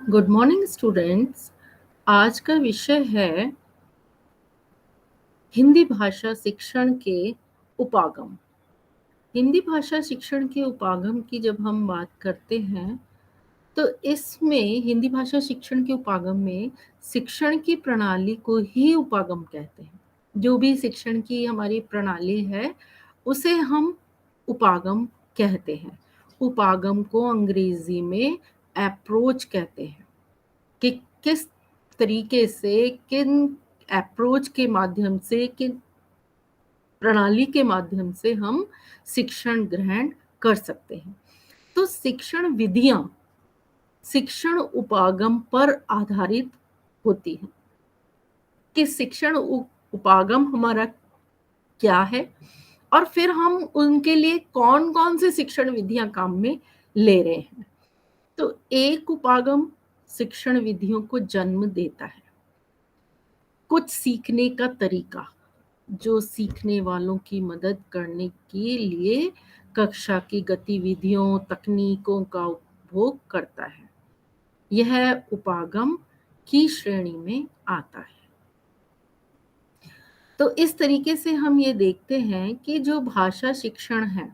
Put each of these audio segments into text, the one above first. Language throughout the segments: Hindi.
Good morning students. आज का विषय है हिंदी भाषा शिक्षण के उपागम। हिंदी भाषा शिक्षण के उपागम की जब हम बात करते हैं तो इसमें हिंदी भाषा शिक्षण के उपागम में शिक्षण की प्रणाली को ही उपागम कहते हैं। जो भी शिक्षण की हमारी प्रणाली है उसे हम उपागम कहते हैं। उपागम को अंग्रेजी में अप्रोच कहते हैं कि किस तरीके से किन अप्रोच के माध्यम से किन प्रणाली के माध्यम से हम शिक्षण ग्रहण कर सकते हैं। तो शिक्षण विधियां शिक्षण उपागम पर आधारित होती हैं कि शिक्षण उपागम हमारा क्या है और फिर हम उनके लिए कौन कौन से शिक्षण विधियां काम में ले रहे हैं। तो एक उपागम शिक्षण विधियों को जन्म देता है। कुछ सीखने का तरीका जो सीखने वालों की मदद करने के लिए कक्षा की गतिविधियों तकनीकों का उपभोग करता है, यह उपागम की श्रेणी में आता है। तो इस तरीके से हम ये देखते हैं कि जो भाषा शिक्षण है,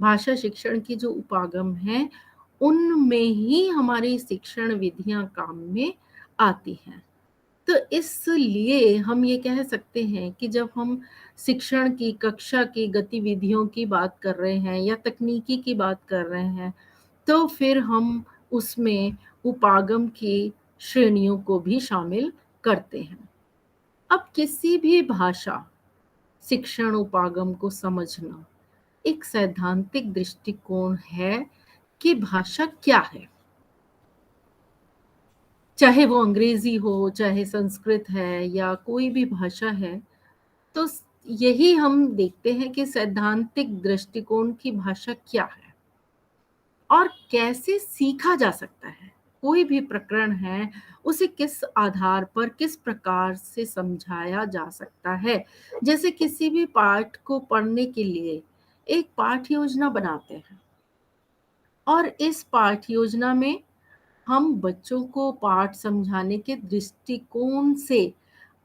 भाषा शिक्षण की जो उपागम है उनमें ही हमारी शिक्षण विधियां काम में आती हैं। तो इसलिए हम ये कह सकते हैं कि जब हम शिक्षण की कक्षा की गतिविधियों की बात कर रहे हैं या तकनीकी की बात कर रहे हैं तो फिर हम उसमें उपागम की श्रेणियों को भी शामिल करते हैं। अब किसी भी भाषा शिक्षण उपागम को समझना एक सैद्धांतिक दृष्टिकोण है कि भाषा क्या है, चाहे वो अंग्रेजी हो, चाहे संस्कृत है या कोई भी भाषा है। तो यही हम देखते हैं कि सैद्धांतिक दृष्टिकोण की भाषा क्या है और कैसे सीखा जा सकता है। कोई भी प्रकरण है उसे किस आधार पर किस प्रकार से समझाया जा सकता है। जैसे किसी भी पाठ को पढ़ने के लिए एक पाठ योजना बनाते हैं और इस पाठ योजना में हम बच्चों को पाठ समझाने के दृष्टिकोण से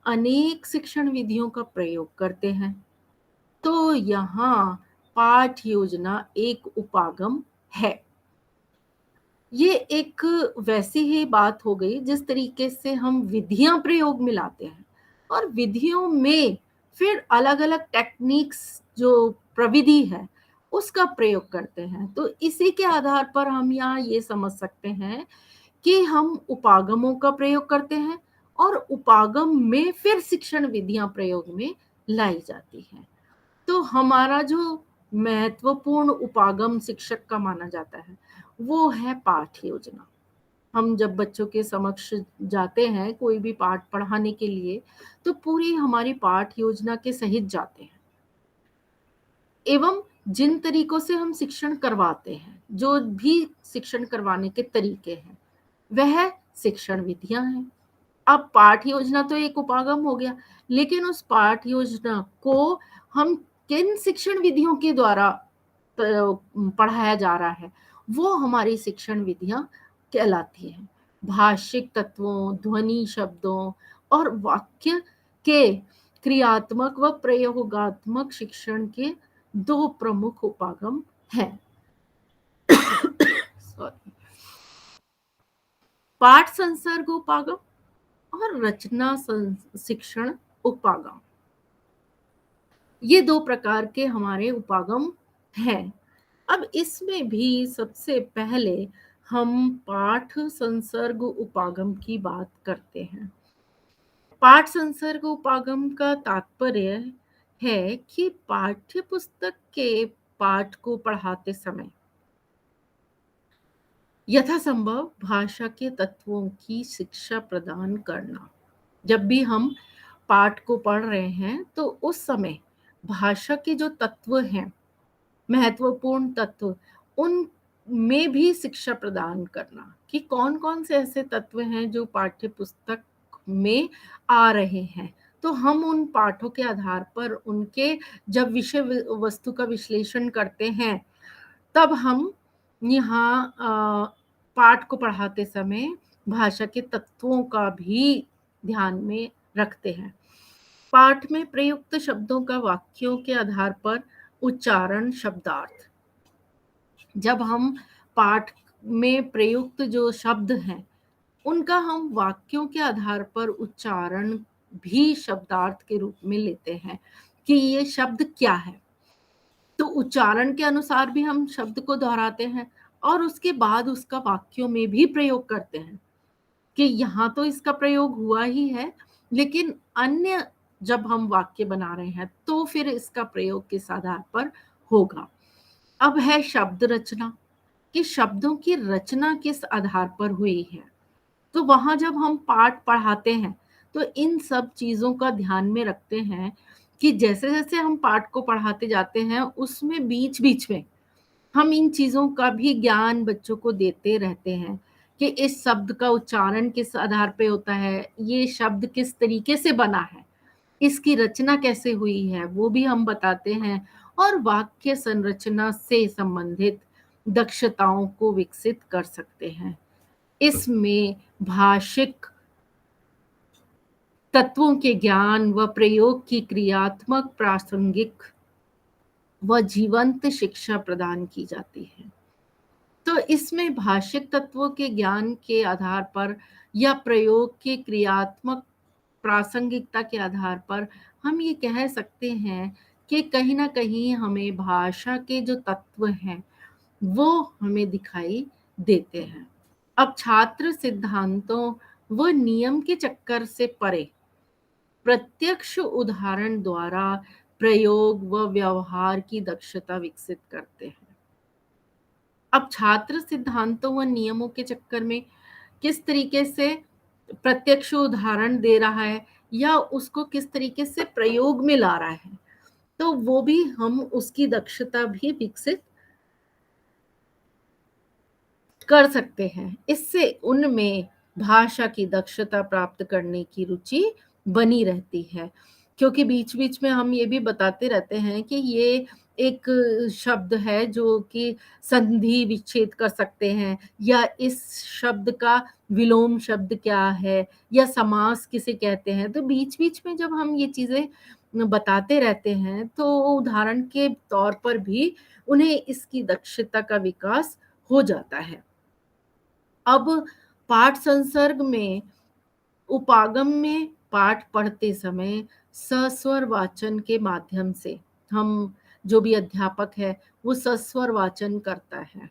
अनेक शिक्षण विधियों का प्रयोग करते हैं। तो यहाँ पाठ योजना एक उपागम है। ये एक वैसी ही बात हो गई जिस तरीके से हम विधियां प्रयोग में लाते हैं और विधियों में फिर अलग अलग टेक्निक्स जो प्रविधि है उसका प्रयोग करते हैं। तो इसी के आधार पर हम यहाँ ये समझ सकते हैं कि हम उपागमों का प्रयोग करते हैं और उपागम में फिर शिक्षण विधियां प्रयोग में लाई जाती हैं। तो हमारा जो महत्वपूर्ण उपागम शिक्षक का माना जाता है वो है पाठ योजना। हम जब बच्चों के समक्ष जाते हैं कोई भी पाठ पढ़ाने के लिए तो पूरी हमारी पाठ योजना के सहित जाते हैं एवं जिन तरीकों से हम शिक्षण करवाते हैं, जो भी शिक्षण करवाने के तरीके हैं वह शिक्षण विधियां हैं। अब पाठ योजना तो एक उपागम हो गया, लेकिन उस पाठ योजना को हम किन शिक्षण विधियों के द्वारा पढ़ाया जा रहा है वो हमारी शिक्षण विधियां कहलाती हैं। भाषिक तत्वों, ध्वनि शब्दों और वाक्य के क्रियात्मक व प्रयोगात्मक शिक्षण के दो प्रमुख उपागम हैं। सॉरी, पाठ संसर्ग उपागम और रचना शिक्षण उपागम, ये दो प्रकार के हमारे उपागम हैं। अब इसमें भी सबसे पहले हम पाठ संसर्ग उपागम की बात करते हैं। पाठ संसर्ग उपागम का तात्पर्य है कि पाठ्य पुस्तक के पाठ को पढ़ाते समय यथासंभव भाषा के तत्वों की शिक्षा प्रदान करना। जब भी हम पाठ को पढ़ रहे हैं तो उस समय भाषा के जो तत्व हैं, महत्वपूर्ण तत्व, उन में भी शिक्षा प्रदान करना कि कौन कौन से ऐसे तत्व हैं जो पाठ्य पुस्तक में आ रहे हैं। तो हम उन पाठों के आधार पर उनके जब विषय वस्तु का विश्लेषण करते हैं तब हम यहाँ पाठ को पढ़ाते समय भाषा के तत्वों का भी ध्यान में रखते हैं। पाठ में प्रयुक्त शब्दों का वाक्यों के आधार पर उच्चारण, शब्दार्थ। जब हम पाठ में प्रयुक्त जो शब्द हैं, उनका हम वाक्यों के आधार पर उच्चारण भी शब्दार्थ के रूप में लेते हैं कि ये शब्द क्या है। तो उच्चारण के अनुसार भी हम शब्द को दोहराते हैं और उसके बाद उसका वाक्यों में भी प्रयोग करते हैं कि यहाँ तो इसका प्रयोग हुआ ही है, लेकिन अन्य जब हम वाक्य बना रहे हैं तो फिर इसका प्रयोग किस आधार पर होगा। अब है शब्द रचना, कि शब्दों की रचना किस आधार पर हुई है। तो वहां जब हम पाठ पढ़ाते हैं तो इन सब चीजों का ध्यान में रखते हैं कि जैसे जैसे हम पाठ को पढ़ाते जाते हैं उसमें बीच बीच में हम इन चीजों का भी ज्ञान बच्चों को देते रहते हैं कि इस शब्द का उच्चारण किस आधार पे होता है, ये शब्द किस तरीके से बना है, इसकी रचना कैसे हुई है, वो भी हम बताते हैं और वाक्य संरचना से संबंधित दक्षताओं को विकसित कर सकते हैं। इसमें भाषिक तत्वों के ज्ञान व प्रयोग की क्रियात्मक, प्रासंगिक व जीवंत शिक्षा प्रदान की जाती है। तो इसमें भाषिक तत्वों के ज्ञान के आधार पर या प्रयोग के क्रियात्मक प्रासंगिकता के आधार पर हम ये कह सकते हैं कि कहीं ना कहीं हमें भाषा के जो तत्व हैं वो हमें दिखाई देते हैं। अब छात्र सिद्धांतों व नियम के चक्कर से परे प्रत्यक्ष उदाहरण द्वारा प्रयोग व व्यवहार की दक्षता विकसित करते हैं। अब छात्र सिद्धांतों व नियमों के चक्कर में किस तरीके से प्रत्यक्ष उदाहरण दे रहा है या उसको किस तरीके से प्रयोग में ला रहा है, तो वो भी हम उसकी दक्षता भी विकसित कर सकते हैं। इससे उनमें भाषा की दक्षता प्राप्त करने की रुचि बनी रहती है, क्योंकि बीच बीच में हम ये भी बताते रहते हैं कि ये एक शब्द है जो कि संधि विच्छेद कर सकते हैं, या इस शब्द का विलोम शब्द क्या है या समास किसे कहते हैं। तो बीच बीच में जब हम ये चीजें बताते रहते हैं तो उदाहरण के तौर पर भी उन्हें इसकी दक्षता का विकास हो जाता है। अब पाठ संसर्ग में उपागम में पाठ पढ़ते समय सस्वर वाचन के माध्यम से हम जो भी अध्यापक है वो सस्वर वाचन करता है,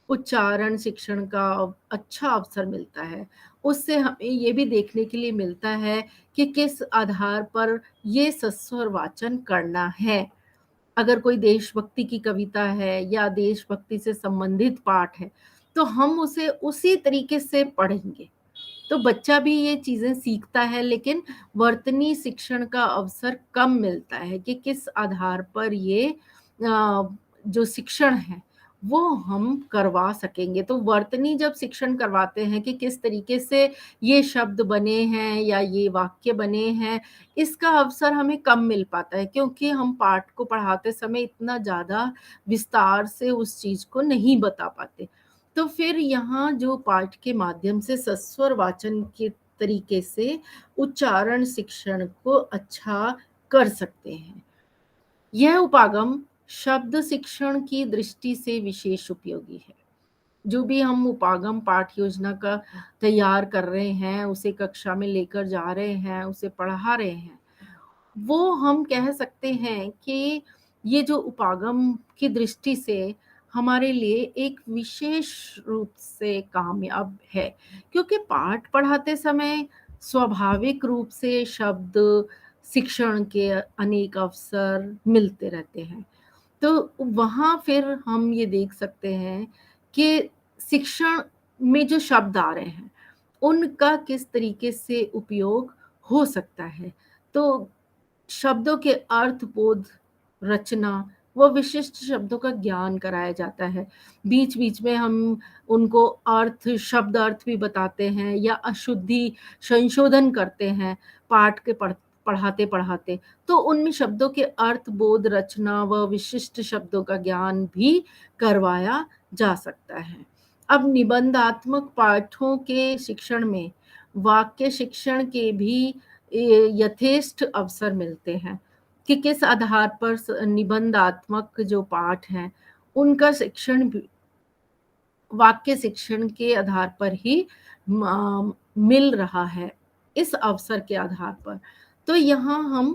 उच्चारण शिक्षण का अच्छा अवसर मिलता है। उससे हमें ये भी देखने के लिए मिलता है कि किस आधार पर ये सस्वर वाचन करना है। अगर कोई देशभक्ति की कविता है या देशभक्ति से संबंधित पाठ है तो हम उसे उसी तरीके से पढ़ेंगे, तो बच्चा भी ये चीजें सीखता है, लेकिन वर्तनी शिक्षण का अवसर कम मिलता है कि किस आधार पर ये जो शिक्षण है वो हम करवा सकेंगे। तो वर्तनी जब शिक्षण करवाते हैं कि किस तरीके से ये शब्द बने हैं या ये वाक्य बने हैं, इसका अवसर हमें कम मिल पाता है क्योंकि हम पाठ को पढ़ाते समय इतना ज्यादा विस्तार से उस चीज को नहीं बता पाते। तो फिर यहाँ जो पाठ के माध्यम से सस्वर वाचन के तरीके से उच्चारण शिक्षण को अच्छा कर सकते हैं। यह उपागम शब्द शिक्षण की दृष्टि से विशेष उपयोगी है। जो भी हम उपागम पाठ योजना का तैयार कर रहे हैं, उसे कक्षा में लेकर जा रहे हैं, उसे पढ़ा रहे हैं, वो हम कह सकते हैं कि ये जो उपागम की दृष्टि से हमारे लिए एक विशेष रूप से कामयाब है, क्योंकि पाठ पढ़ाते समय स्वाभाविक रूप से शब्द शिक्षण के अनेक अवसर मिलते रहते हैं। तो वहाँ फिर हम ये देख सकते हैं कि शिक्षण में जो शब्द आ रहे हैं उनका किस तरीके से उपयोग हो सकता है। तो शब्दों के अर्थ बोध, रचना व विशिष्ट शब्दों का ज्ञान कराया जाता है। बीच बीच में हम उनको अर्थ शब्द अर्थ भी बताते हैं या अशुद्धि संशोधन करते हैं पाठ के पढ़ाते पढ़ाते, तो उनमें शब्दों के अर्थ बोध, रचना व विशिष्ट शब्दों का ज्ञान भी करवाया जा सकता है। अब निबंधात्मक पाठों के शिक्षण में वाक्य शिक्षण के भी यथेष्ट अवसर मिलते हैं कि किस आधार पर निबंधात्मक जो पाठ हैं उनका शिक्षण भी वाक्य शिक्षण के आधार पर ही मिल रहा है, इस अवसर के आधार पर। तो यहाँ हम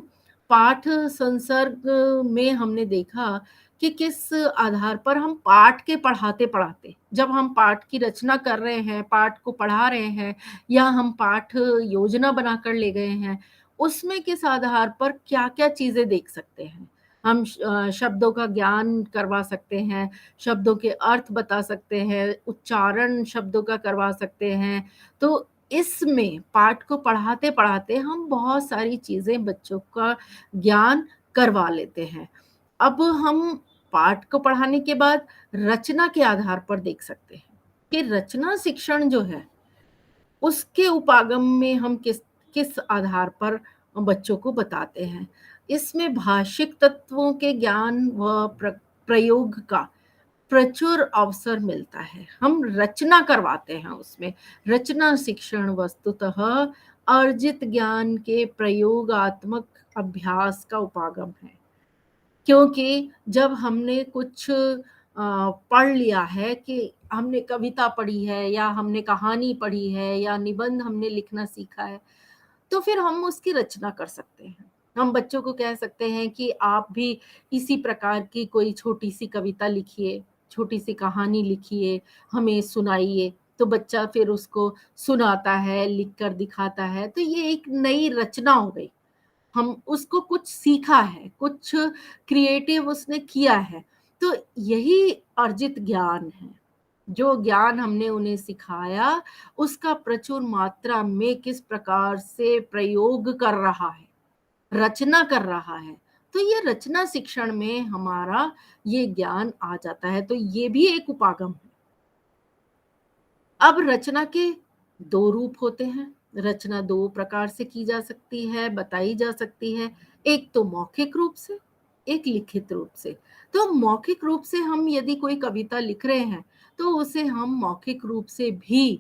पाठ संसर्ग में हमने देखा कि किस आधार पर हम पाठ के पढ़ाते-पढ़ाते, जब हम पाठ की रचना कर रहे हैं, पाठ को पढ़ा रहे हैं या हम पाठ योजना बनाकर ले गए हैं, उसमें किस आधार पर क्या-क्या चीज़ें देख सकते हैं। हम शब्दों का ज्ञान करवा सकते हैं, शब्दों के अर्थ बता सकते हैं, उच्चारण शब्दों का करवा सकते हैं। तो इसमें पाठ को पढ़ाते-पढ़ाते हम बहुत सारी चीज़ें बच्चों का ज्ञान करवा लेते हैं। अब हम पाठ को पढ़ाने के बाद रचना के आधार पर देख सकते हैं कि रचना शिक्षण जो है, उसके उपागम में हम किस किस आधार पर बच्चों को बताते हैं। इसमें भाषिक तत्वों के ज्ञान व प्रयोग का प्रचुर अवसर मिलता है। हम रचना करवाते हैं उसमें। रचना शिक्षण वस्तुतः अर्जित ज्ञान के प्रयोगात्मक अभ्यास का उपागम है। क्योंकि जब हमने कुछ पढ़ लिया है कि हमने कविता पढ़ी है या हमने कहानी पढ़ी है या निबंध हमने लिखना सीखा है, तो फिर हम उसकी रचना कर सकते हैं। हम बच्चों को कह सकते हैं कि आप भी इसी प्रकार की कोई छोटी-सी कविता लिखिए, छोटी-सी कहानी लिखिए, हमें सुनाइए। तो बच्चा फिर उसको सुनाता है, लिख कर दिखाता है, तो ये एक नई रचना हो गई। हम उसको कुछ सीखा है, कुछ क्रिएटिव उसने किया है, तो यही अर्जित ज्ञान है। जो ज्ञान हमने उन्हें सिखाया, उसका प्रचुर मात्रा में किस प्रकार से प्रयोग कर रहा है, रचना कर रहा है। तो ये रचना शिक्षण में हमारा ये ज्ञान आ जाता है, तो ये भी एक उपागम है। अब रचना के 2 रूप होते हैं। रचना 2 प्रकार से की जा सकती है, बताई जा सकती है। एक तो मौखिक रूप से, एक लिखित रूप से। तो मौखिक रूप से हम यदि कोई कविता लिख रहे हैं, तो उसे हम मौखिक रूप से भी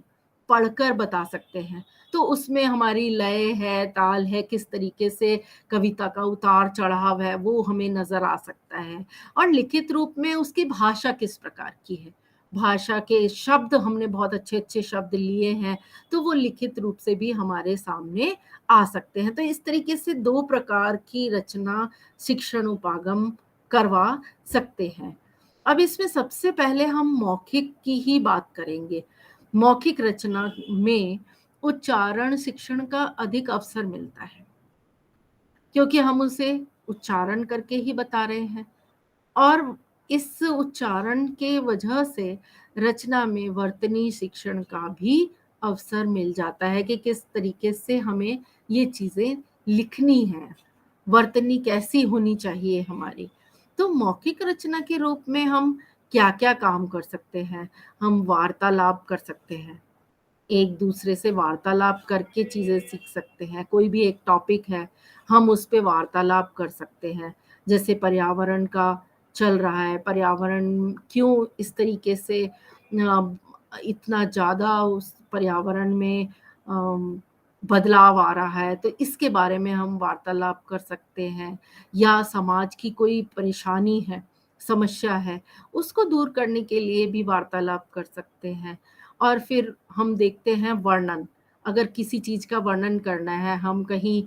पढ़कर बता सकते हैं। तो उसमें हमारी लय है, ताल है, किस तरीके से कविता का उतार-चढ़ाव है, वो हमें नज़र आ सकता है। और लिखित रूप में उसकी भाषा किस प्रकार की है। भाषा के शब्द हमने बहुत अच्छे-अच्छे शब्द लिए हैं, तो वो लिखित रूप से भी हमारे सामने आ सकते हैं। तो इस तरीके से 2 प्रकार की रचना शिक्षण उपागम करवा सकते हैं। अब इसमें सबसे पहले हम मौखिक की ही बात करेंगे। मौखिक रचना में उच्चारण शिक्षण का अधिक अवसर मिलता है, क्योंकि हम उसे उच्चारण करके ही बता रहे हैं। और इस उच्चारण के वजह से रचना में वर्तनी शिक्षण का भी अवसर मिल जाता है कि किस तरीके से हमें ये चीज़ें लिखनी हैं, वर्तनी कैसी होनी चाहिए हमारी। तो मौखिक रचना के रूप में हम क्या-क्या काम कर सकते हैं? हम वार्तालाप कर सकते हैं। एक दूसरे से वार्तालाप करके चीज़ें सीख सकते हैं। कोई भी एक टॉपिक है, हम उस पे वार्तालाप कर सकते हैं। जैसे पर्यावरण का चल रहा है, पर्यावरण क्यों इस तरीके से इतना ज़्यादा उस पर्यावरण में बदलाव आ रहा है, तो इसके बारे में हम वार्तालाप कर सकते हैं। या समाज की कोई परेशानी है, समस्या है, उसको दूर करने के लिए भी वार्तालाप कर सकते हैं। और फिर हम देखते हैं वर्णन, अगर किसी चीज़ का वर्णन करना है, हम कहीं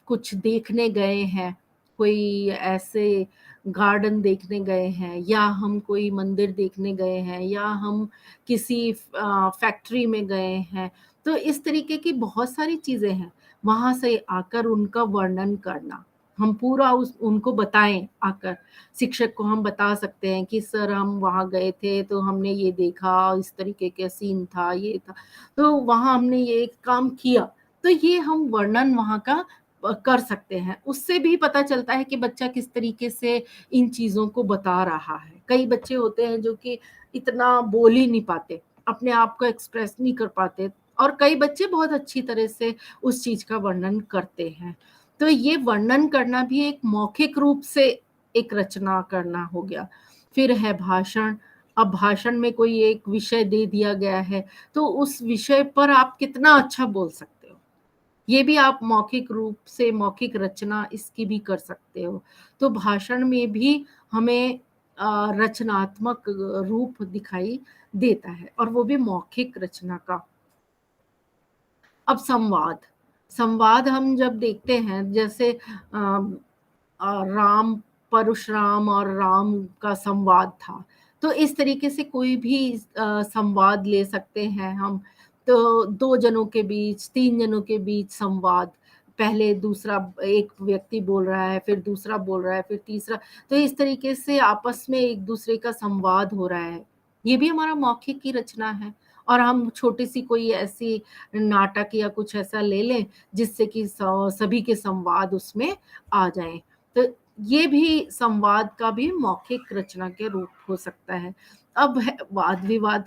कुछ देखने गए हैं, कोई ऐसे गार्डन देखने गए हैं या हम कोई मंदिर देखने गए हैं या हम किसी फैक्ट्री में गए हैं, तो इस तरीके की बहुत सारी चीज़ें हैं। वहाँ से आकर उनका वर्णन करना, हम पूरा उस उनको बताएँ आकर। शिक्षक को हम बता सकते हैं कि सर हम वहाँ गए थे तो हमने ये देखा, इस तरीके का सीन था, ये था। तो वहाँ हमने ये काम किया। तो ये हम वर्णन वहाँ का कर सकते हैं। उससे भी पता चलता है कि बच्चा किस तरीके से इन चीज़ों को बता रहा है। कई बच्चे होते हैं जो कि इतना बोल ही नहीं पाते, अपने आप को एक्सप्रेस नहीं कर पाते और कई बच्चे बहुत अच्छी तरह से उस चीज़ का वर्णन करते हैं। तो ये वर्णन करना भी एक मौखिक रूप से एक रचना करना हो गया। फिर है भाषण, अब भाषण में कोई एक विषय दे दिया गया है, तो उस विषय पर आप कितना अच्छा बोल सकते हो। ये भी आप मौखिक रूप से मौखिक रचना इसकी भी कर सकते हो। तो भाषण में भी हमें रचनात्मक रूप दिखाई देता है और वो भी मौखिक रचना का। अब संवाद, संवाद हम जब देखते हैं जैसे राम परशुराम और राम का संवाद था, तो इस तरीके से कोई भी संवाद ले सकते हैं हम। तो 2 जनों के बीच, 3 जनों के बीच संवाद, पहले दूसरा एक व्यक्ति बोल रहा है, फिर दूसरा बोल रहा है, फिर तीसरा, तो इस तरीके से आपस में एक-दूसरे का संवाद हो रहा है। ये भी हमारा मौखिक की रचना है। और हम छोटी-सी कोई ऐसी नाटक या कुछ ऐसा ले लें जिससे कि सभी के संवाद उसमें आ जाएँ। तो ये भी संवाद का भी मौखिक रचना के रूप हो सकता है। अब है वाद-विवाद।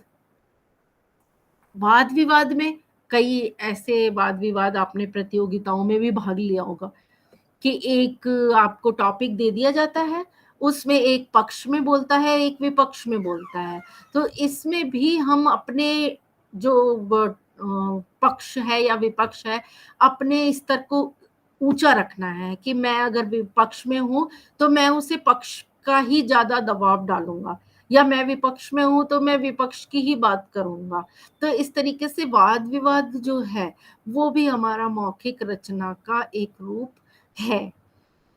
वाद-विवाद में कई ऐसे वाद-विवाद आपने प्रतियोगिताओं में भी भाग लिया होगा कि एक आपको टॉपिक दे दिया जाता है, उसमें एक पक्ष में बोलता है, एक विपक्ष में बोलता है। तो इसमें भी हम अपने जो पक्ष है या विपक्ष है, अपने स्तर को ऊँचा रखना है कि मैं अगर विपक्ष में हूँ, तो मैं उसे पक्ष का ही ज़्यादा दबाव डालूँगा, या मैं विपक्ष में हूँ, तो मैं विपक्ष की ही बात करूँगा। तो इस तरीके से वाद-विवाद जो है, वो भी हमारा मौखिक रचना का एक रूप है।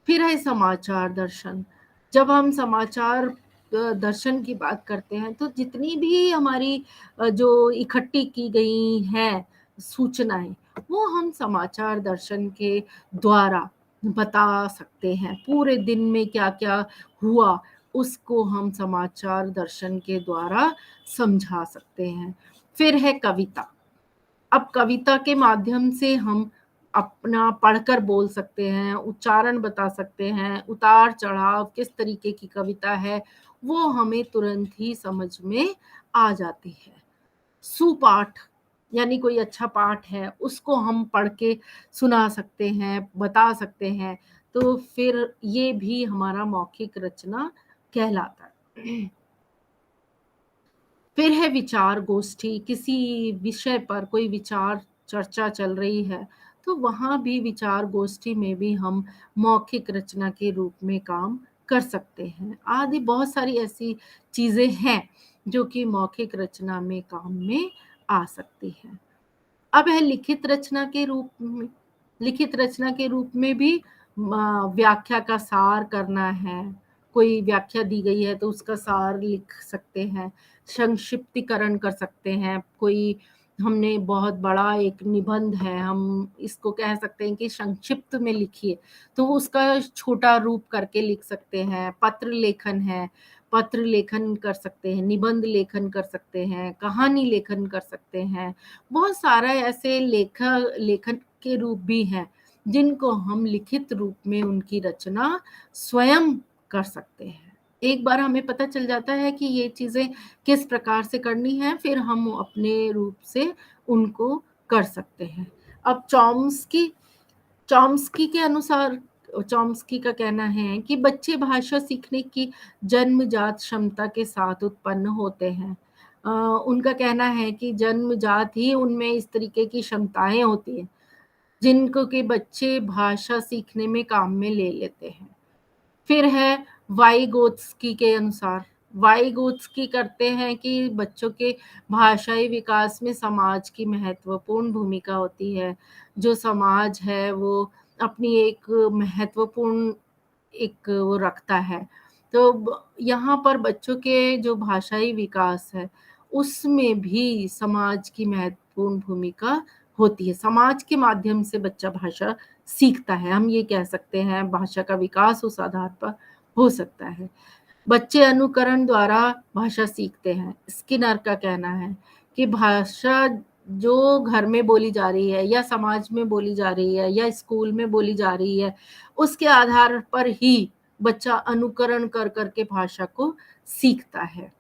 फिर है समाचार दर्शन। जब हम समाचार दर्शन की बात करते हैं, तो जितनी भी हमारी जो इकट्ठी की गई हैं सूचनाएँ, वो हम समाचार दर्शन के द्वारा बता सकते हैं। पूरे दिन में क्या-क्या हुआ, उसको हम समाचार दर्शन के द्वारा समझा सकते हैं। फिर है कविता। अब कविता के माध्यम से हम अपना पढ़कर बोल सकते हैं, उच्चारण बता सकते हैं, उतार-चढ़ाव किस तरीके की कविता है, वो हमें तुरंत ही समझ में आ जाती है। सुपाठ, यानी कोई अच्छा पाठ है, उसको हम पढ़ के सुना सकते हैं, बता सकते हैं, तो फिर ये भी हमारा मौखिक रचना कहलाता है। फिर है विचार गोष्ठी, किसी विषय पर कोई विचार चर्चा चल रही है, तो वहाँ भी विचार गोष्ठी में भी हम मौखिक रचना के रूप में काम कर सकते हैं। आदि बहुत सारी ऐसी चीज़ें हैं, जो कि मौखिक रचना में काम में आ सकती हैं। अब है लिखित रचना के रूप में। लिखित रचना के रूप में भी व्याख्या का सार करना है, कोई व्याख्या दी गई है तो उसका सार लिख सकते हैं, संक्षिप्तीकरण कर सकते हैं, कोई हमने बहुत बड़ा एक निबंध है, हम इसको कह सकते हैं कि संक्षिप्त में लिखिए, तो उसका छोटा रूप करके लिख सकते हैं। पत्र लेखन है, पत्र लेखन कर सकते हैं, निबंध लेखन कर सकते हैं, कहानी लेखन कर सकते हैं। बहुत सारा ऐसे लेखन के रूप भी हैं, जिनको हम लिखित रूप में उनकी रचना स्वयं कर सकते हैं। एक बार हमें पता चल जाता है कि ये चीज़ें किस प्रकार से करनी है, फिर हम अपने रूप से उनको कर सकते हैं। अब चॉम्स्की के अनुसार, चॉम्स्की का कहना है कि बच्चे भाषा सीखने की जन्मजात क्षमता के साथ उत्पन्न होते हैं। उनका कहना है कि जन्मजात ही उनमें इस तरीके की क्षमताएँ होती हैं, जिनको कि बच्चे भाषा सीखने में काम में ले लेते हैं। फिर है वाइगोत्स्की के अनुसार, वाइगोत्स्की करते हैं कि बच्चों के भाषाई विकास में समाज की महत्वपूर्ण भूमिका होती है। जो समाज है वो अपनी एक महत्वपूर्ण एक वो रखता है। तो यहाँ पर बच्चों के जो भाषाई विकास है, उसमें भी समाज की महत्वपूर्ण भूमिका होती है। समाज के माध्यम से बच्चा भाषा सीखता है। हम ये कह सकते हैं भाषा का विकास उस आधार पर हो सकता है। बच्चे अनुकरण द्वारा भाषा सीखते हैं। स्किनर का कहना है कि भाषा जो घर में बोली जा रही है या समाज में बोली जा रही है या स्कूल में बोली जा रही है, उसके आधार पर ही बच्चा अनुकरण कर के भाषा को सीखता है।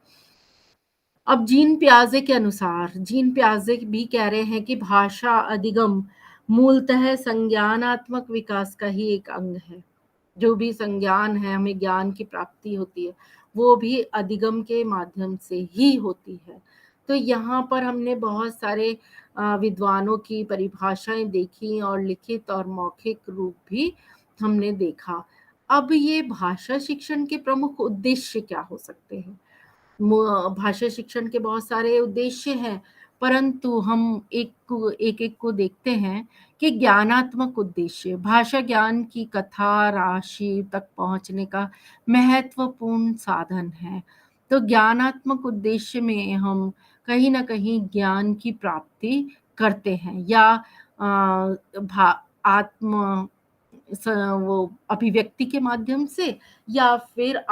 अब जीन पियाजे के अनुसार, जीन पियाजे भी कह रहे हैं कि भाषा अधिगम मूलतः संज्ञानात्मक विकास का ही एक अंग है। जो भी संज्ञान है, हमें ज्ञान की प्राप्ति होती है, वो भी अधिगम के माध्यम से ही होती है। तो यहाँ पर हमने बहुत सारे विद्वानों की परिभाषाएँ देखी और लिखित और मौखिक रूप भी हमने देखा। अब ये भाषा शिक्षण के प्रमुख उद्देश्य क्या हो सकते हैं? भाषा शिक्षण के बहुत सारे उद्देश्य हैं, परंतु हम एक-एक को देखते हैं कि ज्ञानात्मक उद्देश्य, भाषा ज्ञान की कथा राशि तक पहुँचने का महत्वपूर्ण साधन है। तो ज्ञानात्मक उद्देश्य में हम कहीं न कहीं ज्ञान की प्राप्ति करते हैं या भा आत्म स वो अभिव्यक्ति के माध्यम से या फिर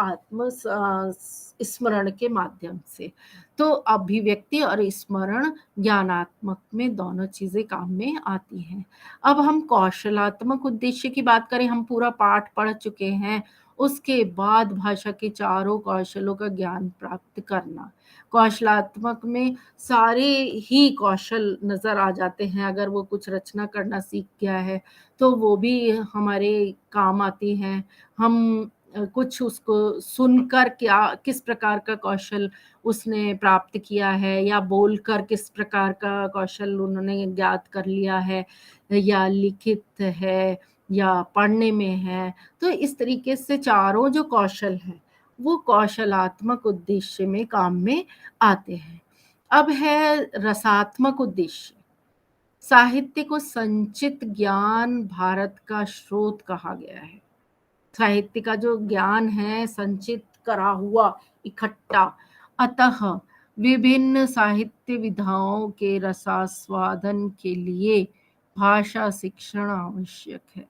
स्मरण के माध्यम से। तो अभिव्यक्ति और स्मरण ज्ञानात्मक में दोनों चीज़ें काम में आती हैं। अब हम कौशलात्मक उद्देश्य की बात करें, हम पूरा पाठ पढ़ चुके हैं, उसके बाद भाषा के चारों कौशलों का ज्ञान प्राप्त करना। कौशलात्मक में सारे ही कौशल नज़र आ जाते हैं, अगर वो कुछ रचना करना सीख गया है, तो वो भी हमारे काम आती हैं। हम कुछ उसको सुनकर क्या किस प्रकार का कौशल उसने प्राप्त किया है या बोलकर किस प्रकार का कौशल उन्होंने ज्ञात कर लिया है या लिखित है या पढ़ने में है। तो इस तरीके से चारों जो कौशल हैं, वो कौशलात्मक उद्देश्य में काम में आते हैं। अब है रसात्मक उद्देश्य। साहित्य को संचित ज्ञान भारत का स्रोत कहा गया है। साहित्य का जो ज्ञान है संचित करा हुआ इकट्ठा, अतः विभिन्न साहित्य विधाओं के रसास्वादन के लिए भाषा शिक्षण आवश्यक है।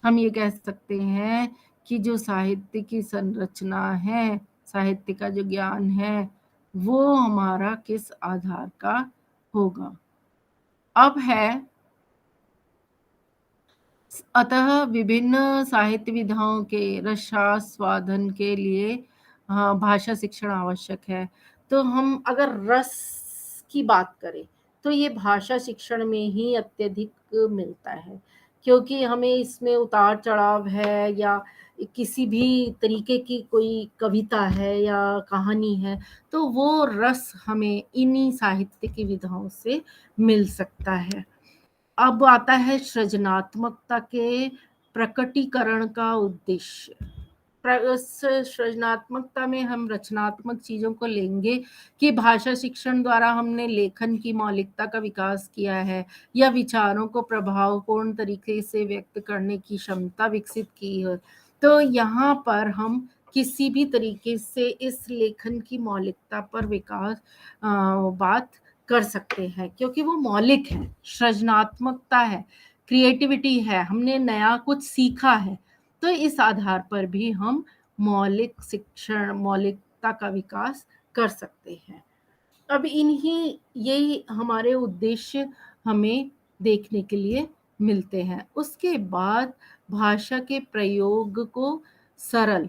हम ये कह सकते हैं कि जो साहित्य की संरचना है, साहित्य का जो ज्ञान है, वो हमारा किस आधार का होगा। अब है अतः विभिन्न साहित्य विधाओं के रसास्वादन के लिए भाषा शिक्षण आवश्यक है। तो हम अगर रस की बात करें, तो ये भाषा शिक्षण में ही अत्यधिक मिलता है, क्योंकि हमें इसमें उतार-चढ़ाव है या किसी भी तरीके की कोई कविता है या कहानी है, तो वो रस हमें इन्हीं साहित्य की विधाओं से मिल सकता है। अब आता है सृजनात्मकता के प्रकटीकरण का उद्देश्य। सृजनात्मकता में हम रचनात्मक चीज़ों को लेंगे कि भाषा शिक्षण द्वारा हमने लेखन की मौलिकता का विकास किया है या विचारों को प्रभावपूर्ण तरीके से व्यक्त करने की क्षमता विकसित की है। तो यहाँ पर हम किसी भी तरीके से इस लेखन की मौलिकता पर बात कर सकते हैं, क्योंकि वो मौलिक है, सृजनात्मकता है, क्रिएटिविटी है, हमने नया कुछ सीखा है। तो इस आधार पर भी हम मौलिकता का विकास कर सकते हैं। अब इन्हीं यही हमारे उद्देश्य हमें देखने के लिए मिलते हैं। उसके बाद भाषा के प्रयोग को सरल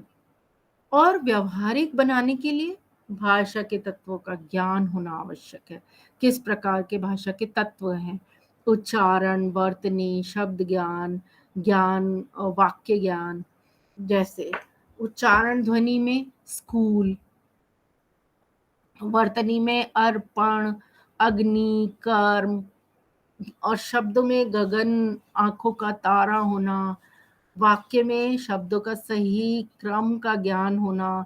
और व्यावहारिक बनाने के लिए भाषा के तत्वों का ज्ञान होना आवश्यक है। किस प्रकार के भाषा के तत्व हैं? उच्चारण, वर्तनी, शब्द ज्ञान, वाक्य ज्ञान। जैसे उच्चारण ध्वनि में स्कूल, वर्तनी में अर्पण, अग्नि, कर्म और शब्दों में गगन, आँखों का तारा होना, वाक्य में शब्दों का सही क्रम का ज्ञान होना।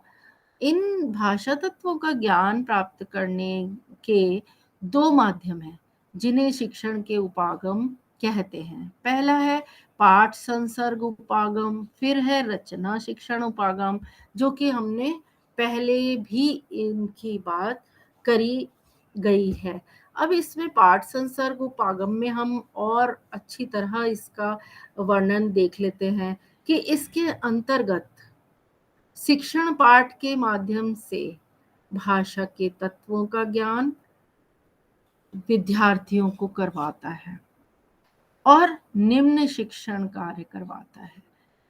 इन भाषा तत्वों का ज्ञान प्राप्त करने के 2 माध्यम हैं, जिन्हें शिक्षण के उपागम कहते हैं। पहला है पाठ संसर्ग उपागम, फिर है रचना शिक्षण उपागम, जो कि हमने पहले भी इनकी बात करी गई है। अब इसमें पाठ संसर्ग उपागम में हम और अच्छी तरह इसका वर्णन देख लेते हैं कि इसके अंतर्गत शिक्षण पाठ के माध्यम से भाषा के तत्वों का ज्ञान विद्यार्थियों को करवाता है और निम्न शिक्षण कार्य करवाता है।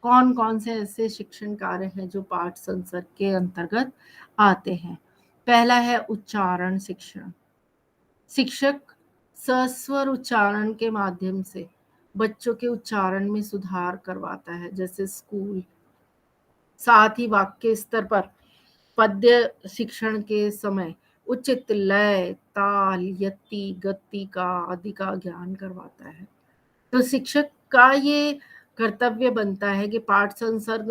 कौन-कौन से ऐसे शिक्षण कार्य हैं जो पाठ संसर्ग के अंतर्गत आते हैं? पहला है उच्चारण शिक्षण। शिक्षक सस्वर उच्चारण के माध्यम से बच्चों के उच्चारण में सुधार करवाता है, जैसे स्कूल। साथ ही वाक्य स्तर पर पद्य शिक्षण के समय उचित लय, ताल, यति, गति का आदि का ज्ञान करवाता है। तो शिक्षक का ये कर्तव्य बनता है कि पाठ संसर्ग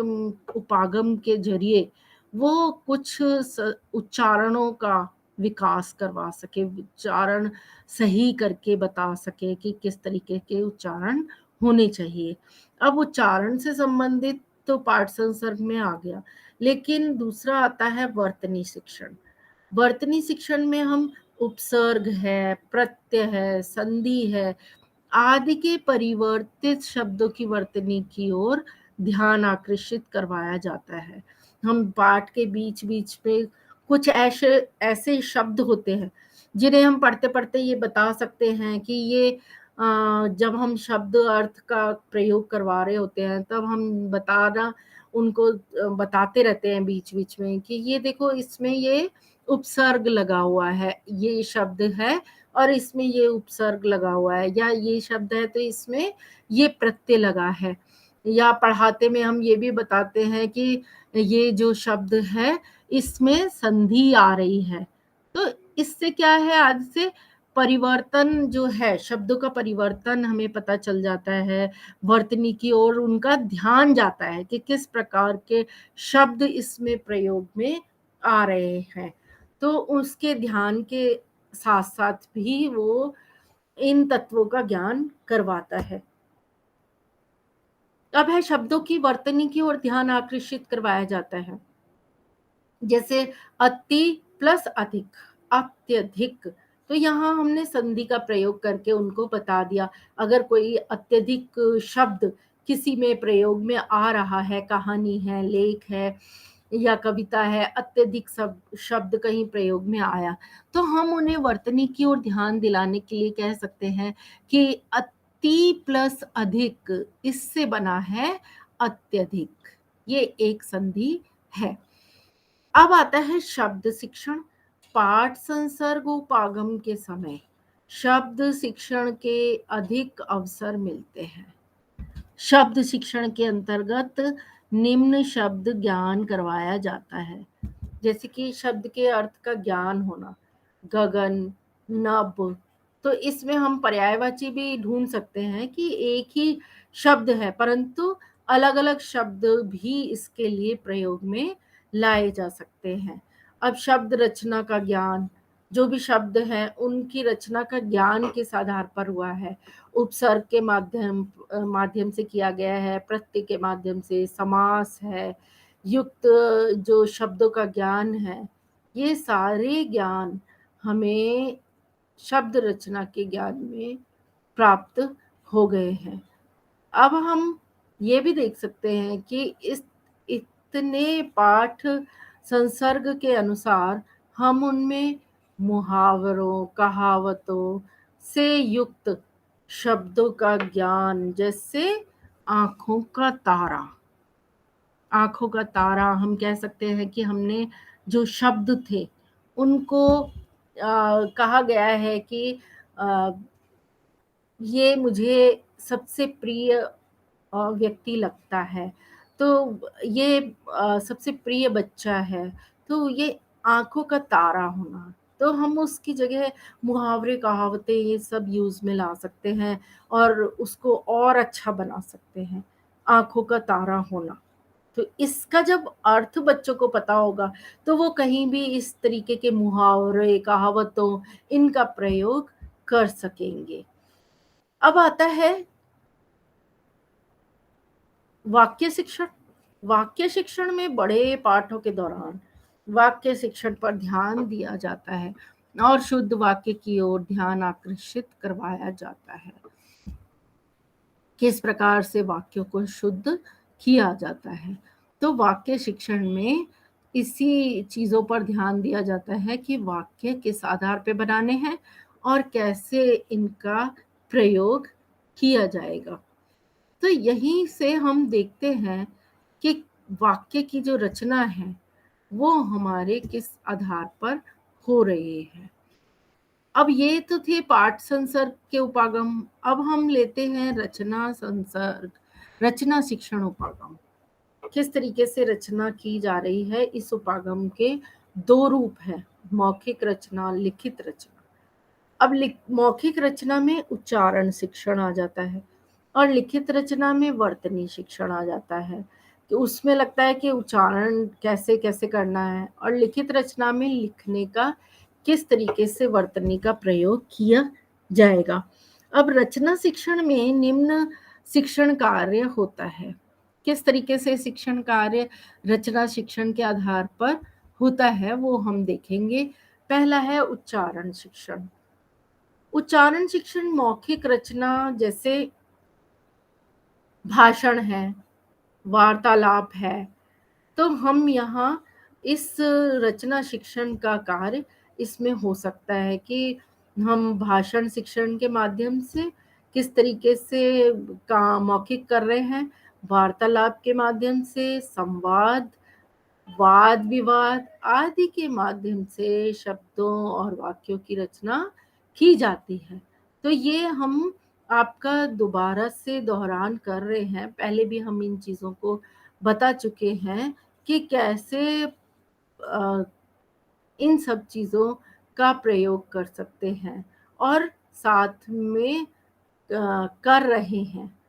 उपागम के जरिए वो कुछ उच्चारणों का विकास करवा सके, उच्चारण सही करके बता सके कि किस तरीके के उच्चारण होने चाहिए। अब उच्चारण से संबंधित तो पाठ संसर्ग में आ गया, लेकिन दूसरा आता है वर्तनी शिक्षण। वर्तनी शिक्षण में हम उपसर्ग है, प्रत्यय है, संधि है आदि के परिवर्तित शब्दों की वर्तनी की ओर ध्यान आकर्षित करवाया जाता है। हम पाठ के बीच बीच में कुछ ऐसे ऐसे शब्द होते हैं जिन्हें हम पढ़ते पढ़ते ये बता सकते हैं कि ये जब हम शब्द अर्थ का प्रयोग करवा रहे होते हैं तब हम बताना उनको बताते रहते हैं बीच बीच में कि ये देखो इसमें ये उपसर्ग लगा हुआ है, ये शब्द है और इसमें ये उपसर्ग लगा हुआ है, या ये शब्द है तो इसमें ये प्रत्यय लगा है। या पढ़ाते में हम ये भी बताते हैं कि ये जो शब्द है इसमें संधि आ रही है। तो इससे क्या है, आज से परिवर्तन जो है, शब्दों का परिवर्तन हमें पता चल जाता है, वर्तनी की ओर उनका ध्यान जाता है कि किस प्रकार के शब्द इसमें प्रयोग में आ रहे हैं। तो उसके ध्यान के साथ साथ भी वो इन तत्वों का ज्ञान करवाता है। अब है शब्दों की वर्तनी की ओर ध्यान आकर्षित करवाया जाता है, जैसे अति प्लस अधिक, अत्यधिक। तो यहाँ हमने संधि का प्रयोग करके उनको बता दिया। अगर कोई अत्यधिक शब्द किसी में प्रयोग में आ रहा है, कहानी है, लेख है या कविता है, अत्यधिक सब शब्द कहीं प्रयोग में आया, तो हम उन्हें वर्तनी की ओर ध्यान दिलाने के लिए कह सकते हैं कि अति प्लस अधिक, इससे बना है अत्यधिक। ये एक संधि है। अब आता है शब्द शिक्षण। पाठ संसर्ग उपागम के समय शब्द शिक्षण के अधिक अवसर मिलते हैं। शब्द शिक्षण के अंतर्गत निम्न शब्द ज्ञान करवाया जाता है, जैसे कि शब्द के अर्थ का ज्ञान होना, गगन, नभ। तो इसमें हम पर्यायवाची भी ढूंढ सकते हैं कि एक ही शब्द है परंतु अलग अलग शब्द भी इसके लिए प्रयोग में लाए जा सकते हैं। अब शब्द रचना का ज्ञान, जो भी शब्द हैं उनकी रचना का ज्ञान किस आधार पर हुआ है, उपसर्ग के माध्यम से किया गया है, प्रत्यय के माध्यम से, समास है, युक्त जो शब्दों का ज्ञान है, ये सारे ज्ञान हमें शब्द रचना के ज्ञान में प्राप्त हो गए हैं। अब हम ये भी देख सकते हैं कि इस इतने पाठ संसर्ग के अनुसार हम उनमें मुहावरों, कहावतों से युक्त शब्दों का ज्ञान, जैसे आंखों का तारा। आंखों का तारा हम कह सकते हैं कि हमने जो शब्द थे उनको कहा गया है कि आ, ये मुझे सबसे प्रिय व्यक्ति लगता है, तो ये सबसे प्रिय बच्चा है, तो ये आंखों का तारा होना। तो हम उसकी जगह मुहावरे, कहावतें ये सब यूज में ला सकते हैं और उसको और अच्छा बना सकते हैं। आंखों का तारा होना, तो इसका जब अर्थ बच्चों को पता होगा तो वो कहीं भी इस तरीके के मुहावरे, कहावतों इनका प्रयोग कर सकेंगे। अब आता है वाक्य शिक्षण। वाक्य शिक्षण में बड़े पाठों के दौरान वाक्य शिक्षण पर ध्यान दिया जाता है और शुद्ध वाक्य की ओर ध्यान आकर्षित करवाया जाता है। किस प्रकार से वाक्यों को शुद्ध किया जाता है, तो वाक्य शिक्षण में इसी चीजों पर ध्यान दिया जाता है कि वाक्य किस आधार पे बनाने हैं और कैसे इनका प्रयोग किया जाएगा। तो यहीं से हम देखते हैं कि वाक्य की जो रचना है वो हमारे किस आधार पर हो रही है। अब ये तो थे पाठ संसर्ग के उपागम। अब हम लेते हैं रचना संसर्ग, रचना शिक्षण उपागम। किस तरीके से रचना की जा रही है, इस उपागम के 2 रूप हैं, मौखिक रचना, लिखित रचना। अब मौखिक रचना में उच्चारण शिक्षण आ जाता है और लिखित रचना में वर्तनी शिक्षण आ जाता है। तो उसमें लगता है कि उच्चारण कैसे कैसे करना है, और लिखित रचना में लिखने का किस तरीके से वर्तनी का प्रयोग किया जाएगा। अब रचना शिक्षण में निम्न शिक्षण कार्य होता है। किस तरीके से शिक्षण कार्य रचना शिक्षण के आधार पर होता है वो हम देखेंगे। पहला है उच्चारण शिक्षण। उच्चारण शिक्षण मौखिक रचना जैसे भाषण है, वार्तालाप है, तो हम यहाँ इस रचना शिक्षण का कार्य इसमें हो सकता है कि हम भाषण शिक्षण के माध्यम से किस तरीके से काम मौखिक कर रहे हैं, वार्तालाप के माध्यम से, संवाद, वाद विवाद आदि के माध्यम से शब्दों और वाक्यों की रचना की जाती है। तो ये हम आपका दोबारा से दोहरान कर रहे हैं, पहले भी हम इन चीज़ों को बता चुके हैं कि कैसे इन सब चीज़ों का प्रयोग कर सकते हैं और साथ में कर रहे हैं।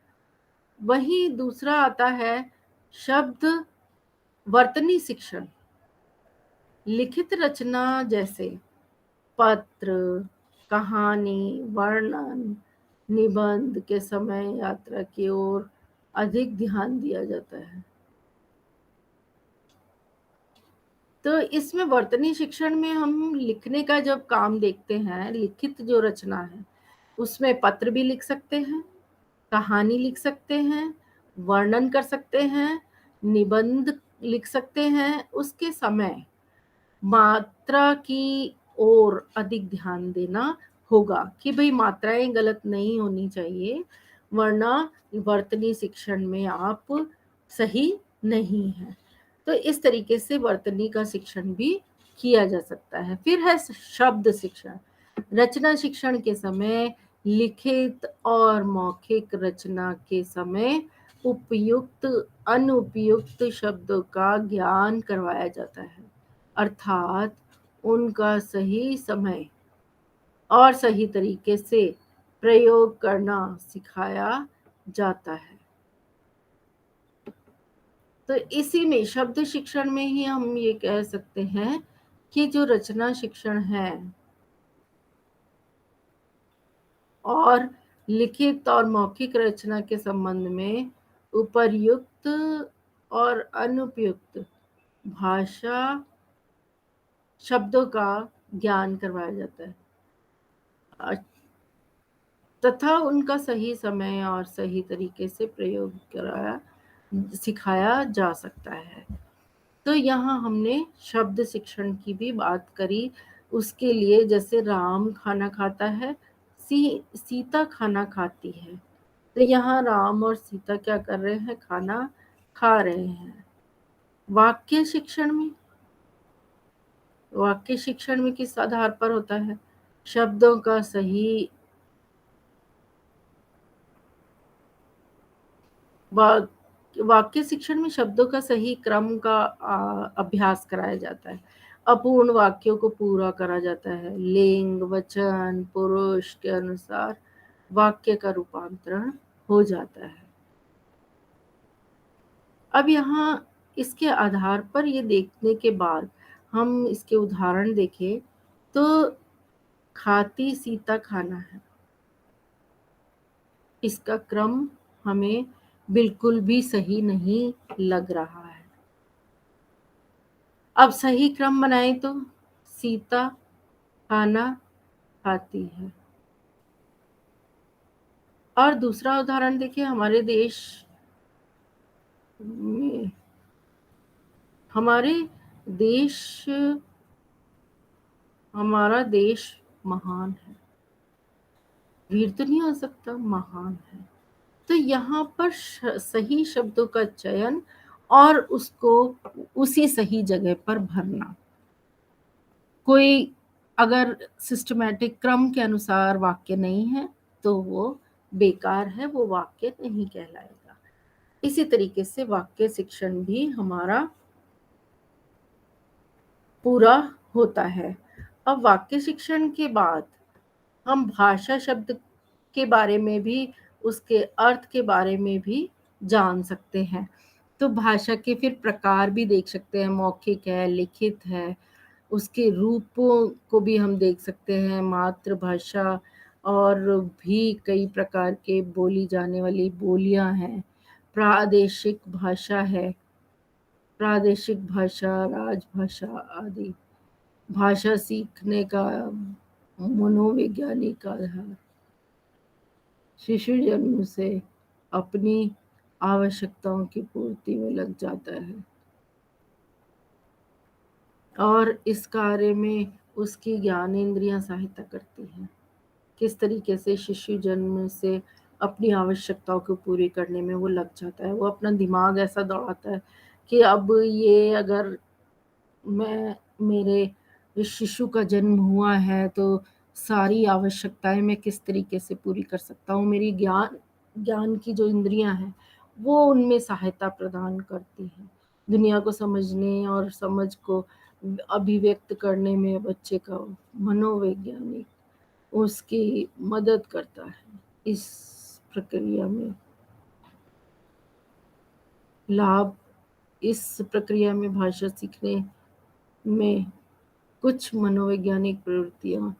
वहीं दूसरा आता है शब्द वर्तनी शिक्षण। लिखित रचना जैसे पत्र, कहानी, वर्णन, निबंध के समय यात्रा की ओर अधिक ध्यान दिया जाता है। तो इसमें वर्तनी शिक्षण में हम लिखने का जब काम देखते हैं, लिखित जो रचना है उसमें पत्र भी लिख सकते हैं, कहानी लिख सकते हैं, वर्णन कर सकते हैं, निबंध लिख सकते हैं। उसके समय मात्रा की ओर अधिक ध्यान देना होगा कि भाई मात्राएं गलत नहीं होनी चाहिए, वरना वर्तनी शिक्षण में आप सही नहीं है। तो इस तरीके से वर्तनी का शिक्षण भी किया जा सकता है। फिर है शब्द शिक्षण। रचना शिक्षण के समय लिखित और मौखिक रचना के समय उपयुक्त अनुपयुक्त शब्दों का ज्ञान करवाया जाता है, अर्थात उनका सही समय और सही तरीके से प्रयोग करना सिखाया जाता है। तो इसी में शब्द शिक्षण में ही हम ये कह सकते हैं कि जो रचना शिक्षण है और लिखित और मौखिक रचना के संबंध में उपर्युक्त और अनुपयुक्त भाषा शब्दों का ज्ञान करवाया जाता है तथा उनका सही समय और सही तरीके से प्रयोग कराया सिखाया जा सकता है। तो यहाँ हमने शब्द शिक्षण की भी बात करी। उसके लिए जैसे राम खाना खाता है, सीता खाना खाती है। तो यहाँ राम और सीता क्या कर रहे हैं, खाना खा रहे हैं। वाक्य शिक्षण में किस आधार पर होता है, शब्दों का सही वाक्य शिक्षण में शब्दों का सही क्रम का अभ्यास कराया जाता है। अपूर्ण वाक्यों को पूरा करा जाता है। लिंग, वचन, पुरुष के अनुसार वाक्य का रूपांतरण हो जाता है। अब यहाँ इसके आधार पर ये देखने के बाद हम इसके उदाहरण देखें तो खाती सीता खाना है, इसका क्रम हमें बिल्कुल भी सही नहीं लग रहा है। अब सही क्रम बनाए तो सीता खाना खाती है। और दूसरा उदाहरण देखिए, में हमारे देश हमारा देश महान है, वीर तो नहीं हो सकता, महान है। तो यहाँ पर सही शब्दों का चयन और उसको उसी सही जगह पर भरना। कोई अगर सिस्टमैटिक क्रम के अनुसार वाक्य नहीं है तो वो बेकार है, वो वाक्य नहीं कहलाएगा। इसी तरीके से वाक्य शिक्षण भी हमारा पूरा होता है। अब वाक्य शिक्षण के बाद हम भाषा शब्द के बारे में भी, उसके अर्थ के बारे में भी जान सकते हैं। तो भाषा के फिर प्रकार भी देख सकते हैं, मौखिक है, लिखित है, उसके रूपों को भी हम देख सकते हैं, मातृभाषा और भी कई प्रकार के बोली जाने वाली बोलियां हैं, प्रादेशिक भाषा है, प्रादेशिक भाषा, राजभाषा आदि। भाषा सीखने का मनोवैज्ञानिक आधार, शिशु जन्म से अपनी आवश्यकताओं की पूर्ति में लग जाता है और इस कार्य में उसकी ज्ञानेंद्रियां सहायता करती हैं। किस तरीके से शिशु जन्म से अपनी आवश्यकताओं को पूरी करने में वो लग जाता है, वो अपना दिमाग ऐसा दौड़ाता है कि अब ये अगर मैं मेरे इस शिशु का जन्म हुआ है तो सारी आवश्यकताएं मैं किस तरीके से पूरी कर सकता हूँ। मेरी ज्ञान ज्ञान की जो इंद्रियां हैं वो उनमें सहायता प्रदान करती हैं, दुनिया को समझने और समझ को अभिव्यक्त करने में बच्चे का मनोवैज्ञानिक उसकी मदद करता है। इस प्रक्रिया में लाभ, इस प्रक्रिया में भाषा सीखने में कुछ मनोवैज्ञानिक प्रवृत्तियां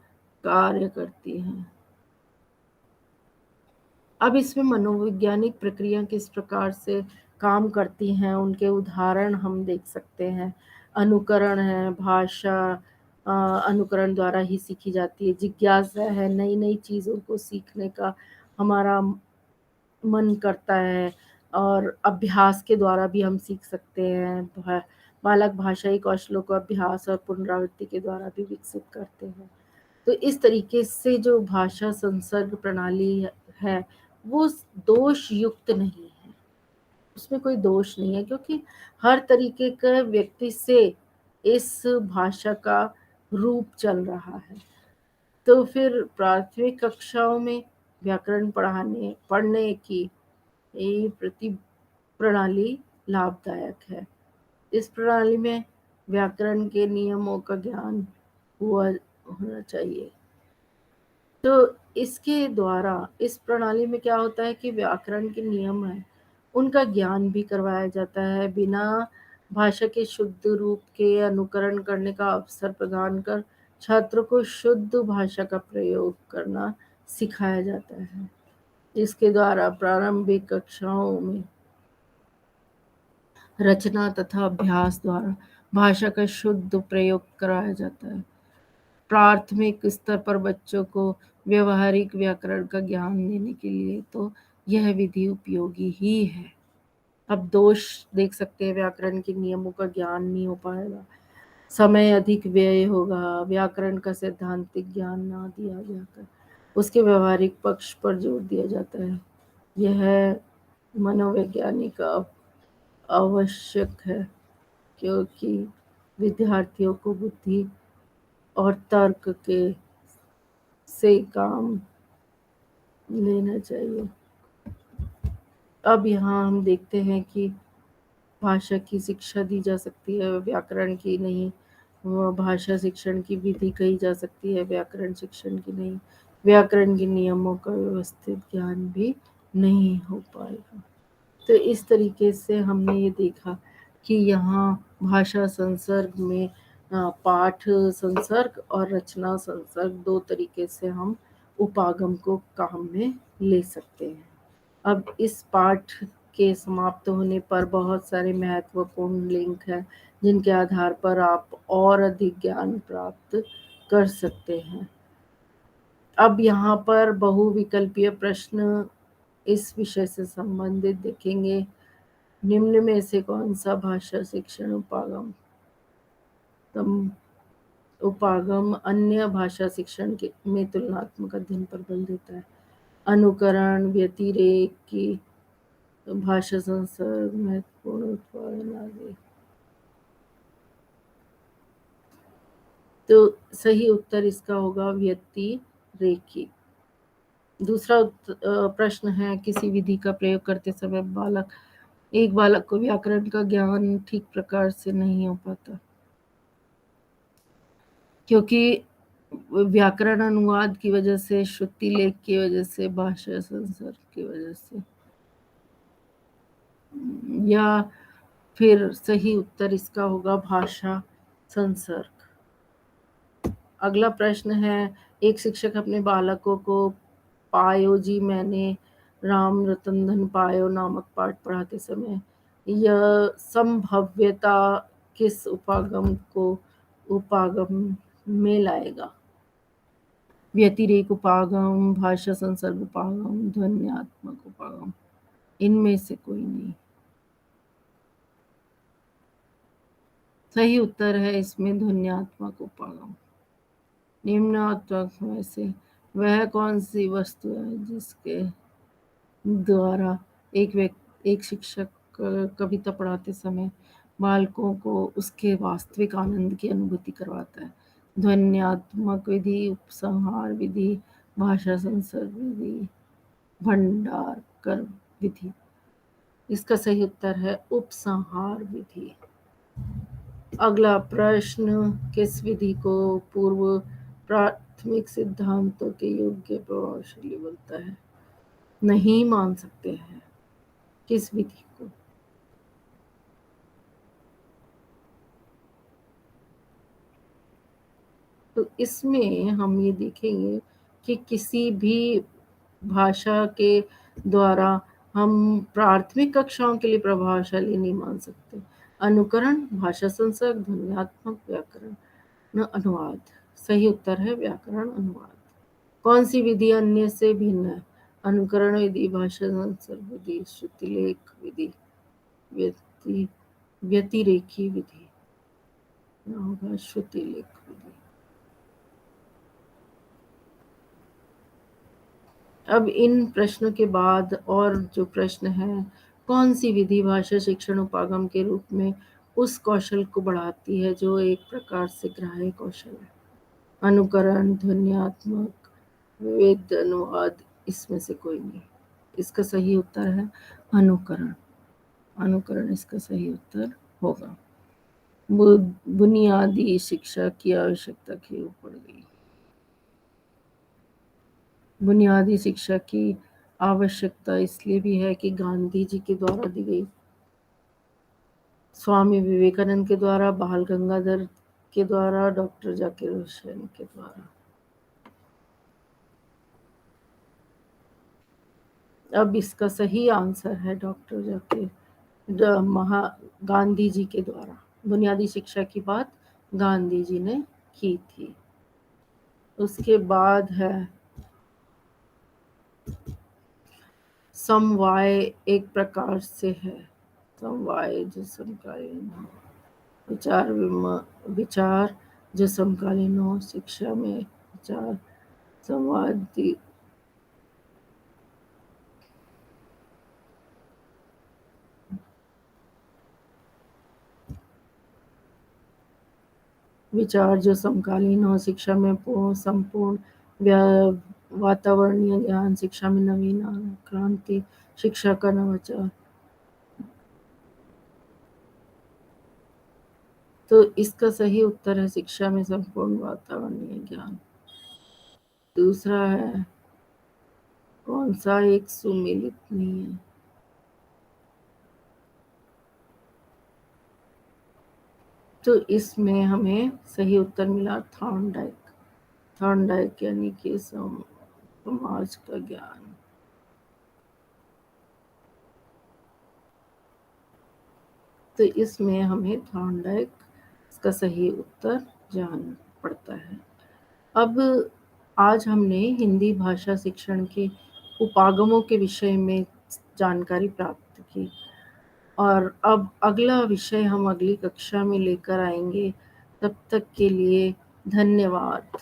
कार्य करती हैं। अब इसमें मनोवैज्ञानिक प्रक्रिया किस प्रकार से काम करती हैं, उनके उदाहरण हम देख सकते हैं। अनुकरण है, भाषा अनुकरण द्वारा ही सीखी जाती है। जिज्ञासा है, नई नई चीज़ों को सीखने का हमारा मन करता है और अभ्यास के द्वारा भी हम सीख सकते हैं। बालक भाषाई कौशलों को अभ्यास और पुनरावृत्ति के द्वारा भी विकसित करते हैं। तो इस तरीके से जो भाषा संसर्ग प्रणाली है वो दोष युक्त नहीं है, उसमें कोई दोष नहीं है, क्योंकि हर तरीके के व्यक्ति से इस भाषा का रूप चल रहा है। तो फिर प्राथमिक कक्षाओं में व्याकरण पढ़ने की ये प्रणाली लाभदायक है। इस प्रणाली में व्याकरण के नियमों का ज्ञान हुआ होना चाहिए। तो इसके द्वारा इस प्रणाली में क्या होता है कि व्याकरण के नियम है उनका ज्ञान भी करवाया जाता है, बिना भाषा के शुद्ध रूप के अनुकरण करने का अवसर प्रदान कर छात्र को शुद्ध भाषा का प्रयोग करना सिखाया जाता है। इसके द्वारा प्रारंभिक कक्षाओं में रचना तथा अभ्यास द्वारा भाषा का शुद्ध प्रयोग कराया जाता है। प्राथमिक स्तर पर बच्चों को व्यवहारिक व्याकरण का ज्ञान देने के लिए तो यह विधि उपयोगी ही है। अब दोष देख सकते हैं, व्याकरण के नियमों का ज्ञान नहीं हो पाएगा, समय अधिक व्यय होगा, व्याकरण का सैद्धांतिक ज्ञान ना दिया जाकर उसके व्यवहारिक पक्ष पर जोर दिया जाता है। यह मनोवैज्ञानिक आवश्यक है, क्योंकि विद्यार्थियों को बुद्धि और तर्क के से काम लेना चाहिए। अब यहाँ हम देखते हैं कि भाषा की शिक्षा दी जा सकती है, व्याकरण की नहीं। भाषा शिक्षण की विधि कही जा सकती है, व्याकरण शिक्षण की नहीं। व्याकरण के नियमों का व्यवस्थित ज्ञान भी नहीं हो पाएगा। तो इस तरीके से हमने ये देखा कि यहाँ भाषा संसर्ग में पाठ संसर्ग और रचना संसर्ग दो तरीके से हम उपागम को काम में ले सकते हैं। अब इस पाठ के समाप्त होने पर बहुत सारे महत्वपूर्ण लिंक हैं जिनके आधार पर आप और अधिक ज्ञान प्राप्त कर सकते हैं। अब यहाँ पर बहुविकल्पीय प्रश्न इस विषय से संबंधित देखेंगे। निम्न में से कौन सा भाषा शिक्षण उपागम अन्य भाषा शिक्षण के में तुलनात्मक अध्ययन पर बल देता है? अनुकरण, व्यतिरेक की भाषा संसर्ग, महत्वपूर्ण उत्पादन आदि। तो सही उत्तर इसका होगा व्यतिरेकी। दूसरा प्रश्न है, किसी विधि का प्रयोग करते समय बालक एक बालक को व्याकरण का ज्ञान ठीक प्रकार से नहीं हो पाता, क्योंकि व्याकरण अनुवाद की वजह से, श्रुति लेख की वजह से, भाषा संसर्ग की वजह से, या फिर सही उत्तर इसका होगा भाषा संसर्ग। अगला प्रश्न है, एक शिक्षक अपने बालकों को पायो जी मैंने राम रतन धन पायो नामक पाठ पढ़ाते समय यह संभव्यता किस उपागम को उपागम में लाएगा? व्यतिरेक उपागम, भाषा संसर्ग उपागम, ध्वन्यात्मक उपागम, इनमें से कोई नहीं। सही उत्तर है इसमें ध्वन्यात्मक उपागम। निम्नात्मक में से वह कौन सी वस्तु है जिसके द्वारा एक शिक्षक कविता पढ़ाते समय बालकों को उसके वास्तविक आनंद की अनुभूति करवाता है? ध्वन्यात्मक विधि, उपसंहार विधि, भाषा संसर्ग विधि, भंडार कर विधि। इसका सही उत्तर है उपसंहार विधि। अगला प्रश्न, किस विधि को पूर्व प्राथमिक सिद्धांतों के योग्य प्रभावशाली बनता है? नहीं मान सकते हैं किस विधि को? तो इसमें हम ये देखेंगे कि किसी भी भाषा के द्वारा हम प्राथमिक कक्षाओं के लिए प्रभावशाली नहीं मान सकते। अनुकरण, भाषा संसर्ग, ध्वन्यात्मक, व्याकरण न अनुवाद। सही उत्तर है व्याकरण अनुवाद। कौन सी विधि अन्य से भिन्न है? अनुकरण विधि, भाषा संसर्ग विधि, श्रुतिलेख विधि, व्यति व्यतिरेकी विधि। होगा श्रुतिलेख विधि। अब इन प्रश्नों के बाद और जो प्रश्न है, कौन सी विधि भाषा शिक्षण उपागम के रूप में उस कौशल को बढ़ाती है जो एक प्रकार से ग्राह्य कौशल है? अनुकरण, ध्वन्यात्मक, वेद अनुवाद, इसमें से कोई नहीं। इसका सही उत्तर है अनुकरण। अनुकरण इसका सही उत्तर होगा। बुनियादी शिक्षा की आवश्यकता क्यों पड़ गई? बुनियादी शिक्षा की आवश्यकता इसलिए भी है कि गांधी जी के द्वारा दी गई, स्वामी विवेकानंद के द्वारा, बाल गंगाधर के द्वारा, डॉक्टर जाकिर हुसैन के द्वारा। अब इसका सही आंसर है डॉक्टर जाकिर गांधी जी के द्वारा। बुनियादी शिक्षा की बात गांधी जी ने की थी। उसके बाद है समवाय, एक प्रकार से है समवाय जो समकालीन हो, विचार जो समकालीन हो, शिक्षा में विचार संवादी, विचार जो समकालीन हो, शिक्षा में संपूर्ण वातावरणीय ज्ञान, शिक्षा में नवीन क्रांति, शिक्षा का नवाचार। तो इसका सही उत्तर है शिक्षा में संपूर्ण वातावरणीय ज्ञान। दूसरा है कौन सा एक सुमेलित नहीं है? तो इसमें हमें सही उत्तर मिला थॉर्नडाइक। थॉर्नडाइक यानी कि समाज का ज्ञान। तो इसमें हमें थॉर्नडाइक इसका सही उत्तर जान पड़ता है। अब आज हमने हिंदी भाषा शिक्षण के उपागमों के विषय में जानकारी प्राप्त की, और अब अगला विषय हम अगली कक्षा में लेकर आएंगे। तब तक के लिए धन्यवाद।